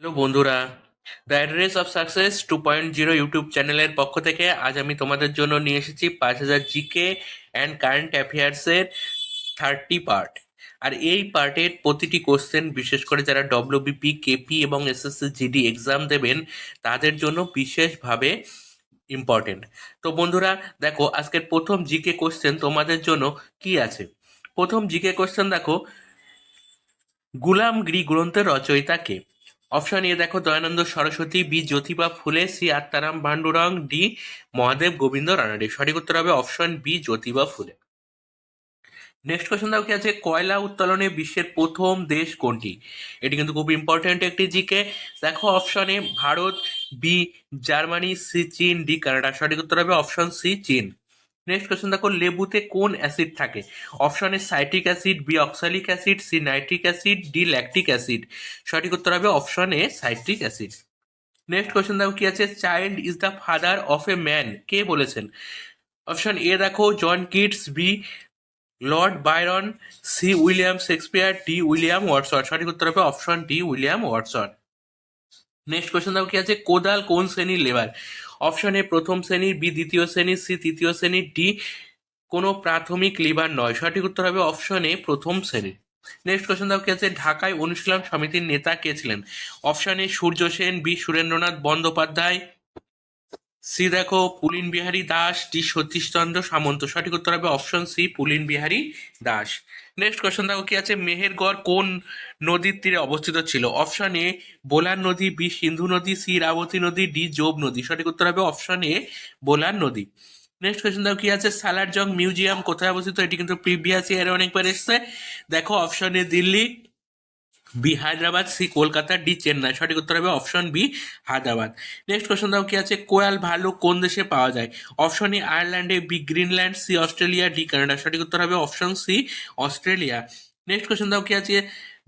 Hello বন্ধুরা, the address of success 2.0 YouTube চ্যানেলের পক্ষ থেকে আজ আমি তোমাদের জন্য নিয়ে এসেছি 5,000 জিকে অ্যান্ড কারেন্ট অ্যাফেয়ার্সের 30 পার্ট। আর এই পার্টের প্রতিটি কোশ্চেন, বিশেষ করে যারা ডব্লিউবিপি, কেপি এবং এসএসসি জিডি এক্সাম দেবেন তাদের জন্য বিশেষভাবে ইম্পর্টেন্ট। তো বন্ধুরা দেখো, আজকের প্রথম জিকে কোশ্চেন তোমাদের জন্য কি আছে। প্রথম জিকে কোশ্চেন দেখো, গুলামগিরি গ্রন্থের রচয়িতা কে? অপশন এ দেখো দয়ানন্দ সরস্বতী, বি জ্যোতিবা ফুলে, সি আত্মারাম ভান্ডুরং, ডি মহাদেব গোবিন্দ রানাডে। সঠিক উত্তর হবে অপশন বি জ্যোতিবা ফুলে। নেক্সট কোয়েশ্চন দেখো কি আছে, কয়লা উত্তোলনে বিশ্বের প্রথম দেশ কোনটি? এটি কিন্তু খুব ইম্পর্টেন্ট একটি জিকে। দেখো option A Bharat, B Germany, C চীন, ডি কানাডা। সঠিক উত্তর হবে অপশন সি চীন। নেক্সট কোয়েশ্চন দেখো, লেবুতে কোন অ্যাসিড থাকে? Option A citric acid, B oxalic acid, C nitric acid, D lactic acid. সঠিক উত্তর হবে option A citric acid. Next question দেখো কি আছে, child is the father of a man কে বলেছেন? অপশন এ দেখো John Keats, B Lord Byron, C William Shakespeare, D William Watson. সঠিক উত্তর হবে option D William Watson. Next question দেখো কি আছে, কোদাল কোন শ্রেণীর লেবার? অপশন এ প্রথম শ্রেণীর, বি দ্বিতীয় শ্রেণীর, সি তৃতীয় শ্রেণীর, ডি কোনো প্রাথমিক লেবার নয়। সঠিক উত্তর হবে অপশন এ প্রথম শ্রেণীর। নেক্সট কোয়েশ্চেন দেখো কি আছে, ঢাকায় অনুশীলন সমিতির নেতা কে ছিলেন? Option A Surya Sen, B Surendranath Bandyopadhyay, C দেখো পুলিন বিহারী দাস, ডি সতীশচন্দ্র সামন্ত। সঠিক উত্তর হবে option C Pulin Bihari Das. Next question দেখো কি আছে, মেহেরগড় কোন নদীর তীরে অবস্থিত ছিল? অপশন এ বোলার নদী, বি সিন্ধু নদী, সি ইরাবতী নদী, ডি জোব নদী। সঠিক উত্তর হবে অপশন এ বোলার নদী। নেক্সট কোয়েশ্চন দেখো কি আছে, সালারজং মিউজিয়াম কোথায় অবস্থিত? এটি কিন্তু প্রিভিয়াস ইয়ারে অনেকবার এসছে। দেখো option A Delhi, B Hyderabad, C Kolkata, D Chennai. সঠিক উত্তর হবে option B Hyderabad. Next question দাও কি আছে, কোয়াল ভালুক কোন দেশে পাওয়া যায়? অপশন এ আয়ারল্যান্ডে, B Greenland, C Australia, D Canada. সঠিক উত্তর হবে option C Australia. Next question দাও কি আছে,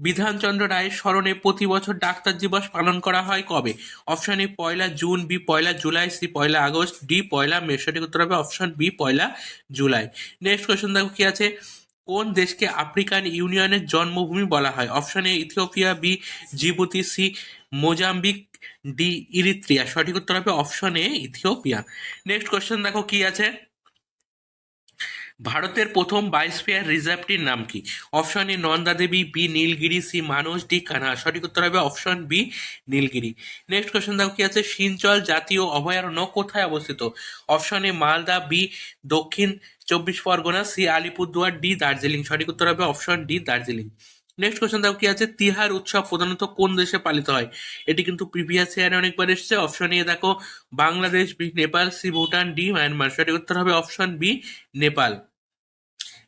বিধানচন্দ্র রায়ের স্মরণে প্রতি বছর ডাক্তার দিবস পালন করা হয় কবে? Option A 1 June, B 1 July, C 1আগস্ট, ডি 1মে। সঠিক উত্তর হবে অপশন বি 1জুলাই। নেক্সট কোয়েশ্চন দেখো কি আছে, কোন দেশকে আফ্রিকান ইউনিয়নের জন্মভূমি বলা হয়? Option A Ethiopia, B Djibouti, C Mozambique, D Eritrea. সঠিক উত্তর হবে option A Ethiopia. Next question দেখো কি আছে, ভারতের প্রথম বায়োস্ফিয়ার রিজার্ভটির নাম কি? Option A Nanda Devi, B Nilgiri, C Manas, D Kanha. সঠিক উত্তর হবে option B Nilgiri. Next question দেখো কি আছে, সিঞ্চল জাতীয় অভয়ারণ্য কোথায় অবস্থিত? অপশন এ মালদা, বি দক্ষিণ 24 পরগনা, সি আলিপুরদুয়ার, ডি দার্জিলিং। সঠিক উত্তর হবে option D Darjeeling. Next question দেখো কি আছে, তিহার উৎসব প্রধানত কোন দেশে পালিত হয়? এটি কিন্তু প্রিভিয়াস ইয়ারে অনেকবার এসেছে। অপশন এ দেখো Bangladesh, B Nepal, C Bhutan, D Myanmar. সঠিক উত্তর হবে option B Nepal.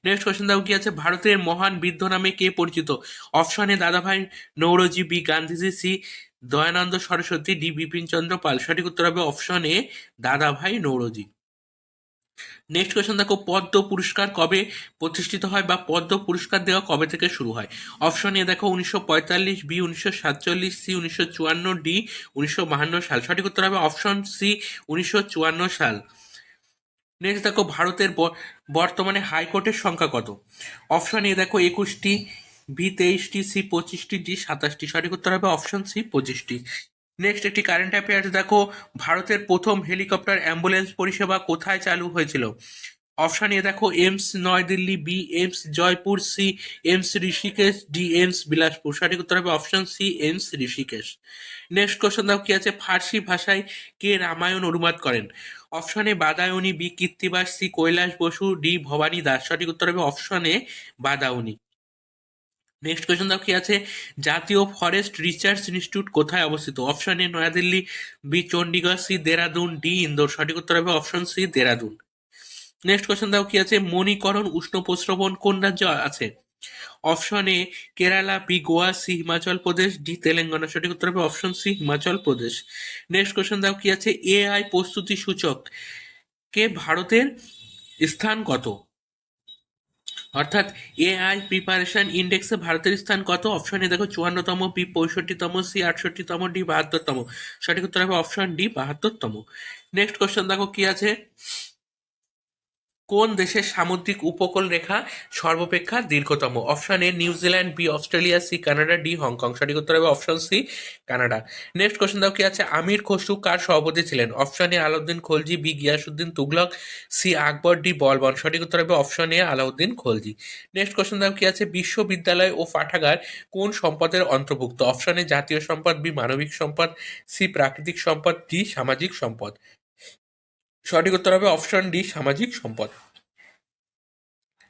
Next question দেখো কি আছে, ভারতের মহান বৃদ্ধ নামে কে পরিচিত? Option A Dadabhai Naoroji, B Gandhiji, C Dayanand Saraswati, D Bipin Chandra Pal. সঠিক উত্তর হবে option A Dadabhai Naoroji. Next question দেখো, পদ্ম পুরস্কার কবে প্রতিষ্ঠিত হয় বা পদ্ম পুরস্কার দেওয়া কবে থেকে শুরু হয়? অপশন এ দেখো 1945, বি 1947, সি 1954, ডি 1952 সাল। সঠিক উত্তর হবে অপশন সি 1954 সাল। নেক্সট দেখো, ভারতের বর্তমানে হাইকোর্টের সংখ্যা কত? অপশন এ দেখো 21টি, বি 23টি, সি 25টি, ডি 27টি। সঠিক উত্তর হবে অপশন সি 25টি। নেক্সট একটি কারেন্ট অ্যাফেয়ার্স দেখো, ভারতের প্রথম হেলিকপ্টার অ্যাম্বুলেন্স পরিষেবা কোথায় চালু হয়েছিল? অপশন এ দেখো AIIMS New Delhi, B AIIMS Jaipur, C AIIMS Rishikesh, D AIIMS Bilaspur. সঠিক উত্তর হবে option C AIIMS Rishikesh. Next question দেখো কি আছে, ফার্সি ভাষায় কে রামায়ণ অনুবাদ করেন? Option A Badayuni, B Krittibas, C Kailash Basu, D Bhabani Das. সঠিক উত্তর হবে option A Badayuni. Next question দেখো কি আছে, জাতীয় ফরেস্ট রিসার্চ ইনস্টিটিউট কোথায় অবস্থিত? Option A New Delhi, B Chandigarh, C Dehradun, D Indore. সঠিক উত্তর হবে option C Dehradun. Next question দেখো কি আছে, মণিকরণ উষ্ণ প্রস্রবণ কোন রাজ্যে আছে? Option A Kerala, B Goa, C Himachal Pradesh, D Telangana. সঠিক উত্তর হবে option C Himachal Pradesh. Next question দেখো কি আছে, এআই প্রস্তুতি সূচক কে ভারতের স্থান কত? অর্থাৎ এআই প্রিপারেশন ইন্ডেক্সে ভারতের স্থান কত? অপশন এ দেখো 54তম, বি 65তম, সি 68তম, ডি 72তম। সঠিক উত্তর হবে অপশন ডি 72তম। নেক্সট কোয়েশ্চেন দেখো কি আছে, কোন দেশের সামুদ্রিক উপকূল রেখা সর্বাপেক্ষা দীর্ঘতম? Option A New Zealand, B Australia, C Canada, D Hong Kong. সঠিক উত্তর হবে option C Canada. Next question দাও কি আছে, আমির খসরু কার সভাপতি ছিলেন? Option A Alauddin Khalji, B Ghiyasuddin Tughlaq, C Akbar, D Balban. সঠিক উত্তর হবে option A Alauddin Khalji. Next question দাও কি আছে, বিশ্ববিদ্যালয় ও পাঠাগার কোন সম্পদের অন্তর্ভুক্ত? অপশন এ জাতীয় সম্পদ, বি মানবিক সম্পদ, সি প্রাকৃতিক সম্পদ, ডি সামাজিক সম্পদ। সঠিক উত্তর হবে অপশন ডি সামাজিক সম্পদ।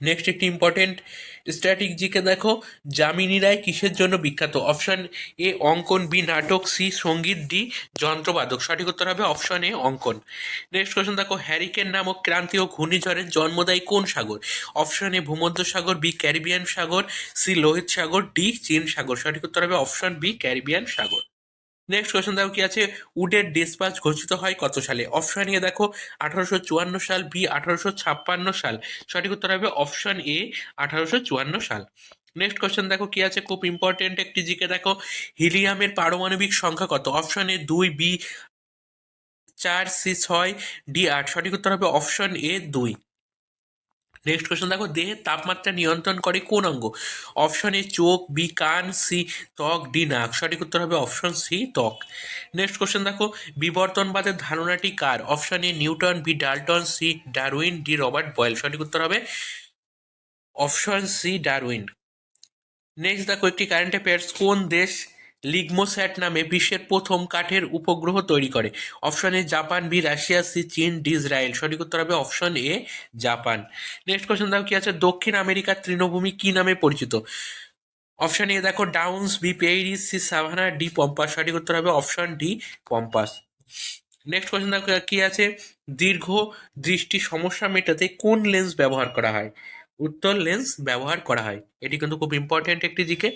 নেক্সট একটি ইম্পর্টেন্ট স্ট্যাটিক জিকে দেখো, যামিনী রায় কিসের জন্য বিখ্যাত? অপশন এ অঙ্কন, বি নাটক, সি সঙ্গীত, ডি যন্ত্রবাদক। সঠিক উত্তর হবে অপশন এ অঙ্কন। নেক্সট কোশ্চেন দেখো, হ্যারিকেন নামক ক্রান্তীয় ঘূর্ণিঝড়ের জন্ম দেয় কোন সাগর? অপশন এ ভূমধ্য সাগর, বি ক্যারিবিয়ান সাগর, সি লোহিত সাগর, ডি চীন সাগর। সঠিক উত্তর হবে অপশন বি ক্যারিবিয়ান সাগর। নেক্সট কোশ্চেন দেখো কি আছে, উডের ডিসপাচ ঘোষিত হয় কত সালে? অপশন এ দেখো 1854 সাল, বি 1856 সাল। সঠিক উত্তর হবে অপশন এ 1854 সাল। নেক্সট কোশ্চেন দেখো কি আছে, খুব ইম্পর্টেন্ট একটি জিকে দেখো, হিলিয়ামের পারমাণবিক সংখ্যা কত? Option A 2, B 4, C 6, D 8। সঠিক উত্তর হবে অপশন এ 2। নেক্সট কোশ্চেন দেখো, দেহের তাপমাত্রা নিয়ন্ত্রণ করে কোন অঙ্গ? অপশন এ চোখ, বি কান, সি ত্বক, ডি নাক। সঠিক উত্তর হবে অপশন সি ত্বক। নেক্সট কোশ্চেন দেখো, বিবর্তনবাদের ধারণাটি কার? Option A Newton, B Dalton, C Darwin, D Robert Boyle. সঠিক উত্তর হবে অপশন সি ডারউইন। নেক্সট দেখো একটি কারেন্ট অ্যাফেয়ার্স, কোন দেশ লিগমোস্যাট নামে বিশ্বের প্রথম কাঠের উপগ্রহ তৈরি করে? Option A Japan, B Russia, C চীন, ডি ইসরায়েল। সঠিক উত্তর হবে option A Japan. Next question দেখো কি আছে, দক্ষিণ আমেরিকার তৃণভূমি কি নামে পরিচিত? অপশন এ দেখো downs, B prairies, C savanna, D pampas. সঠিক উত্তর হবে option D pampas. Next question দেখো কি আছে, দীর্ঘ দৃষ্টি সমস্যা মেটাতে কোন লেন্স ব্যবহার করা হয়? উত্তর লেন্স ব্যবহার করা হয়। এটি কিন্তু খুব ইম্পর্টেন্ট একটি জিকে।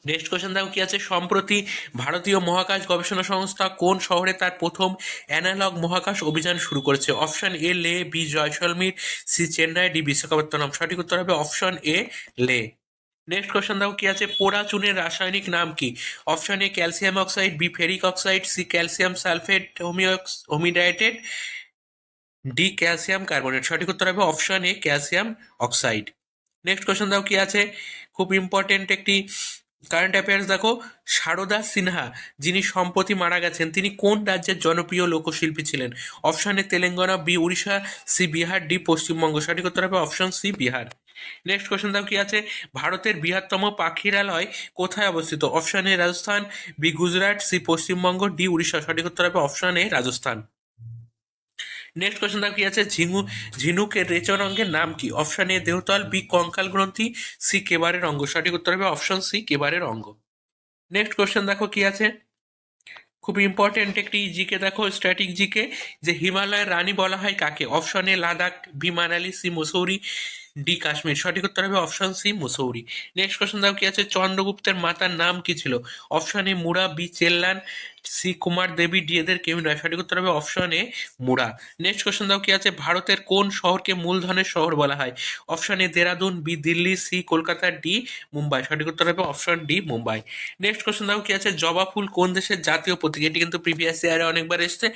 নেক্সট কোশ্চেন দেখো কি আছে, সম্প্রতি ভারতীয় মহাকাশ গবেষণা সংস্থা কোন শহরে তার প্রথম অ্যানালগ মহাকাশ অভিযান শুরু করেছে? Option A Leh, B Jaisalmer, C Chennai, D Visakhapatnam. সঠিক উত্তর হবে অপশন এ লে। নেক্সট কোশ্চেন দেখো কি আছে, পোড়া চুনের রাসায়নিক নাম কি? Option A calcium oxide, B ferric oxide, C calcium sulphate hemihydrate, D calcium carbonate. সঠিক উত্তর হবে option A calcium oxide. Next question দাও কি আছে, খুব ইম্পর্টেন্ট একটি কারেন্ট অ্যাফেয়ার্স দেখো, সারদা সিনহা যিনি সম্প্রতি মারা গেছেন তিনি কোন রাজ্যের জনপ্রিয় লোকশিল্পী ছিলেন? Option A Telangana, B Orissa, C Bihar, D Paschimbanga. সঠিক উত্তর হবে option C Bihar. Next question দাও কি আছে, ভারতের বৃহত্তম পাখিরালয় কোথায় অবস্থিত? Option A Rajasthan, B Gujarat, C Paschimbanga, D Orissa. সঠিক উত্তর হবে option A Rajasthan. Next question দেখো কি আছে, ঝিনুকের রেচন অঙ্গের নাম কি? অপশন এ দেহতল, বি কঙ্কাল গ্রন্থি, সি কেবারের অঙ্গ। সঠিক উত্তর হবে অপশন সি কেবারের অঙ্গ। নেক্সট কোশ্চেন দেখো কি আছে, খুব ইম্পর্টেন্ট একটি জিকে দেখো, স্ট্যাটিক জিকে, যে হিমালয়ের রানী বলা হয় কাকে? Option A Ladakh, B Manali, C Mussoorie, D Kashmir. সঠিক উত্তর হবে option C Mussoorie. Next question দেখো কি আছে, চন্দ্রগুপ্তের মাতার নাম কি ছিল? Option A Mura, B Chellana, C Kumar Devi, D এদের কেউ নয়। সঠিক উত্তর হবে option A Mura. Next question দাও কি আছে, ভারতের কোন শহরকে মূলধনের শহর বলা হয়? Option A Dehradun, B Delhi, C Kolkata, D Mumbai. সঠিক উত্তর হবে option D Mumbai. Next question দেখো কি আছে, জবা ফুল কোন দেশের জাতীয় প্রতীক? এটি কিন্তু প্রিভিয়াস ইয়ারে অনেকবার এসেছে।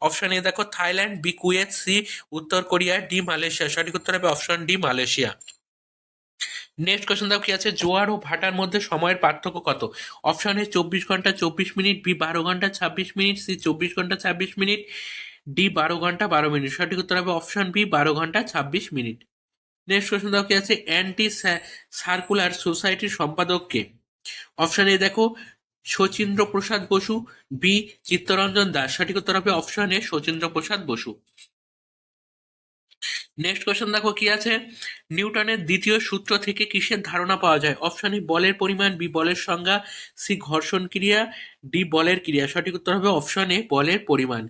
অপশন এ দেখো থাইল্যান্ড, বি কুয়েত, সি উত্তর কোরিয়া, ডি মালয়েশিয়া। সঠিক উত্তর হবে option D Malaysia. Next question দাও কি আছে, জোয়ার ও ভাটার মধ্যে সময়ের পার্থক্য কত? অপশন এ 24 ঘন্টা 24 মিনিট, বি 12 ঘন্টা 26 মিনিট, সি 24 ঘন্টা 26 মিনিট, ডি 12 ঘন্টা 12 মিনিট। সঠিক উত্তর হবে অপশন বি 12 ঘন্টা 26 মিনিট। নেক্সট কোশ্চেন দাও কি আছে, অ্যান্টি সার্কুলার সোসাইটির সম্পাদক কে? অপশন এ দেখো শচীন্দ্র প্রসাদ বসু, বি চিত্তরঞ্জন দাস। সঠিক উত্তর হবে option A Sachindra Prasad Basu. Next question দেখো কি আছে, নিউটনের দ্বিতীয় সূত্র থেকে কিসের ধারণা পাওয়া যায়? অপশন এ বলের পরিমাণ, বি বলের সংজ্ঞা, সি ঘর্ষণ ক্রিয়া, ডি বলের ক্রিয়া। সঠিক উত্তর হবে অপশন এ বলের পরিমাণ।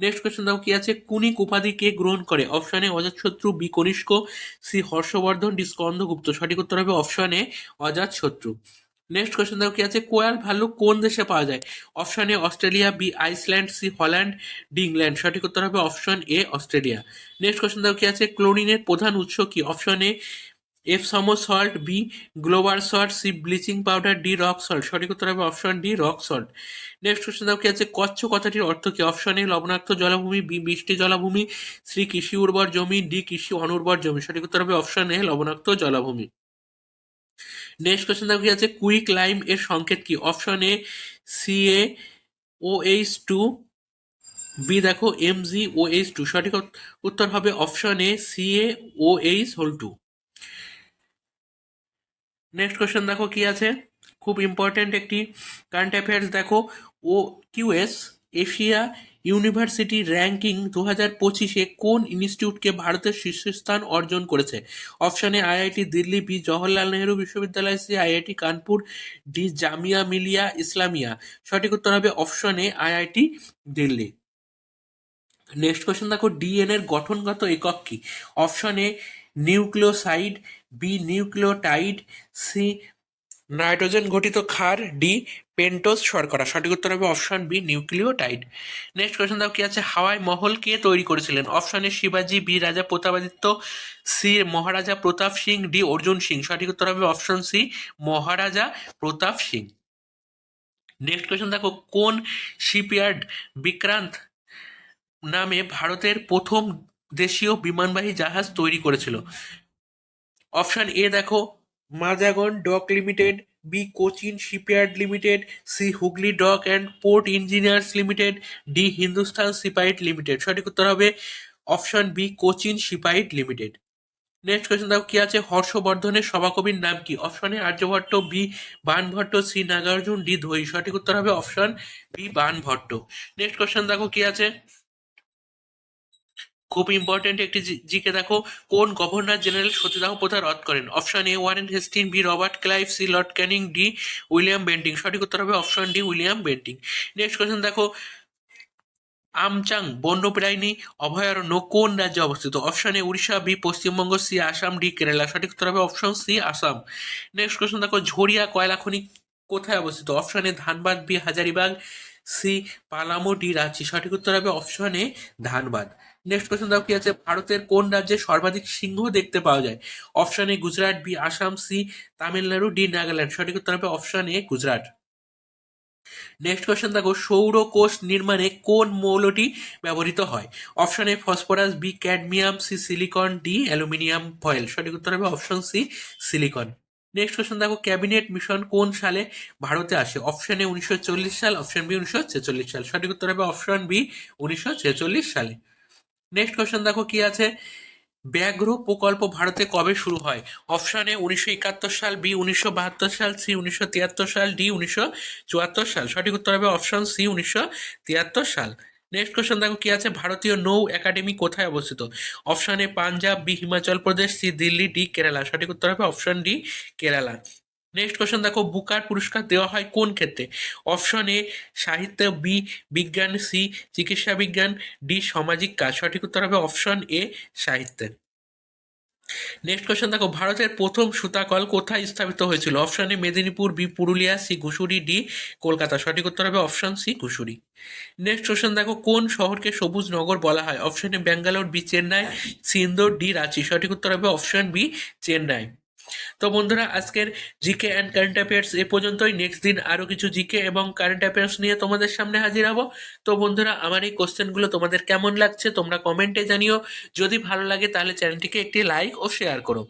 নেক্সট কোশ্চেন দেখো কি আছে, কুনিক উপাধি কে গ্রহণ করে? Option A Ajatashatru, B Kanishka, C Harshavardhana, D Skandagupta. সঠিক উত্তর হবে option A Ajatashatru. Next question দেখো কি আছে, কোয়াল ভাল্লুক কোন দেশে পাওয়া যায়? Option A Australia, B Iceland, C Holland, D England. সঠিক উত্তর হবে option A Australia. Next question দেখো কি আছে, ক্লোরিনের প্রধান উৎস কি? Option A Epsom salt, B Glauber salt, C bleaching powder, D rock salt. সঠিক উত্তর হবে option D rock salt. Next question দাও কি আছে, কচ্ছ কথাটির অর্থ কি? অপশন এ লবণাক্ত জলাভূমি, বি মিষ্টি জলাভূমি, সি কৃষি উর্বর জমি, ডি কৃষি অনুর্বর জমি। সঠিক উত্তর হবে অপশন এ লবণাক্ত জলাভূমি। নেক্সট কোশ্চেন দাও কি আছে, কুইক লাইম এর সংকেত কি? অপশন এ সিএ OH2, বি দেখো MgOH2। সঠিক উত্তর হবে অপশন এ CaOH2। নেক্সট কোশ্চেন দেখো কি আছে, খুব ইম্পর্টেন্ট একটি কারেন্ট অ্যাফেয়ার্স দেখো। QS এশিয়া ইউনিভার্সিটি র্যাঙ্কিং 2025-এ কোন ইনস্টিটিউটকে ভারতের শীর্ষস্থান অর্জন করেছে? Option A IIT Delhi, B Jawaharlal Nehru বিশ্ববিদ্যালয়, C IIT Kanpur, D Jamia Millia Islamia. সঠিক উত্তর হবে option A IIT Delhi. Next question দেখো, ডিএনএর গঠনগত একক কি? Option A nucleoside, B nucleotide, C nitrogen ঘটিত ক্ষার, ডি পেন্টোজ শর্করা। সঠিক উত্তর হবে option B nucleotide. Next question দেখো কি আছে, হাওয়াই মহল কে তৈরি করেছিলেন? অপশন এ শিবাজি, বি রাজা প্রতাপাদিত্য, সি মহারাজা প্রতাপ সিং, ডি অর্জুন সিং। সঠিক উত্তর হবে অপশন সি মহারাজা প্রতাপ সিং। নেক্সট কোয়েশ্চেন দেখো, কোন শিপইয়ার্ড বিক্রান্ত নামে ভারতের প্রথম দেশীয় বিমানবাহী জাহাজ তৈরি করেছিল? অপশন এ দেখো Mazagon dock limited, B Cochin shipyard limited, C Hooghly dock and port engineers limited, D Hindustan shipyard limited. সঠিক উত্তর হবে option B Cochin shipyard limited. Next question দেখো কি আছে, হর্ষবর্ধনের সভাকবির নাম কি? Option A Aryabhata, B Banabhatta, C Nagarjuna, D ধৈ। সঠিক উত্তর হবে option B Banabhatta. Next question দেখো কি আছে, খুব ইম্পর্টেন্ট একটি জিকে দেখো, কোন গভর্নর জেনারেল সতীদাহ প্রথা রদ করেন? Option A Warren Hastings, B Robert Clive, C Lord Canning, D William Bentinck. সঠিক উত্তর হবে option D William Bentinck. Next question দেখো, আমচাং বন্যপ্রাণী অভয়ারণ্য কোন রাজ্যে অবস্থিত? Option A Orissa, B Paschimbanga, C Assam, D Kerala. সঠিক উত্তর হবে option C Assam. Next question দেখো, ঝরিয়া কয়লা খনি কোথায় অবস্থিত? Option A Dhanbad, B Hazaribagh, C Palamu, D Ranchi. সঠিক উত্তর হবে option A Dhanbad. Next question দেখো কি আছে, ভারতের কোন রাজ্যে সর্বাধিক সিংহ দেখতে পাওয়া যায়? Option A Gujarat, B Assam, C Tamil Nadu, D Nagaland. সঠিক উত্তর হবে option A Gujarat. Next question দেখো, সৌর কোষ নির্মাণে কোন মৌলটি ব্যবহৃত হয়? Option A phosphorus, B cadmium, C silicon, D aluminium foil. সঠিক উত্তর হবে option C silicon. Next question দেখো, ক্যাবিনেট মিশন কোন সালে ভারতে আসে? অপশন এ 1940 সাল, অপশন বি 1946 সাল। সঠিক উত্তর হবে অপশন বি 1946 সালে। নেক্সট কোয়েশ্চেন দেখো কি আছে, ব্যাঘ্র প্রকল্প ভারতে কবে শুরু হয়? অপশন এ 1971 সাল, বি 1972 সাল, সি 1973 সাল, ডি 1974 সাল। সঠিক উত্তর হবে অপশন সি 1973 সাল। নেক্সট কোয়েশ্চেন দেখো কি আছে, ভারতীয় নৌ একাডেমি কোথায় অবস্থিত? Option A Punjab, B Himachal Pradesh, C Delhi, D Kerala. সঠিক উত্তর হবে option D Kerala. Next question দেখো, বুকার পুরস্কার দেওয়া হয় কোন ক্ষেত্রে? অপশন এ সাহিত্য, বি বিজ্ঞান, সি চিকিৎসা বিজ্ঞান, ডি সামাজিক কাজ। সঠিক উত্তর হবে অপশন এ সাহিত্যে। নেক্সট কোয়েশ্চেন দেখো, ভারতের প্রথম সুতাকল কোথায় স্থাপিত হয়েছিল? Option A Medinipur, B Purulia, C Ghusuri, D Kolkata. সঠিক উত্তর হবে option C Ghusuri. Next question দেখো, কোন শহরকে সবুজ নগর বলা হয়? Option A Bangalore, B Chennai, C Indore, D Ranchi. সঠিক উত্তর হবে অপশন বি চেন্নাই। তো বন্ধুরা, আজকের জিকে অ্যান্ড কারেন্ট অ্যাফেয়ার্স এ পর্যন্তই। নেক্সট দিন আরও কিছু জিকে এবং কারেন্ট অ্যাফেয়ার্স নিয়ে তোমাদের সামনে হাজির হব। তো বন্ধুরা, আমার এই কোশ্চেনগুলো তোমাদের কেমন লাগছে তোমরা কমেন্টে জানিও। যদি ভালো লাগে তাহলে চ্যানেলটিকে একটি লাইক ও শেয়ার করো।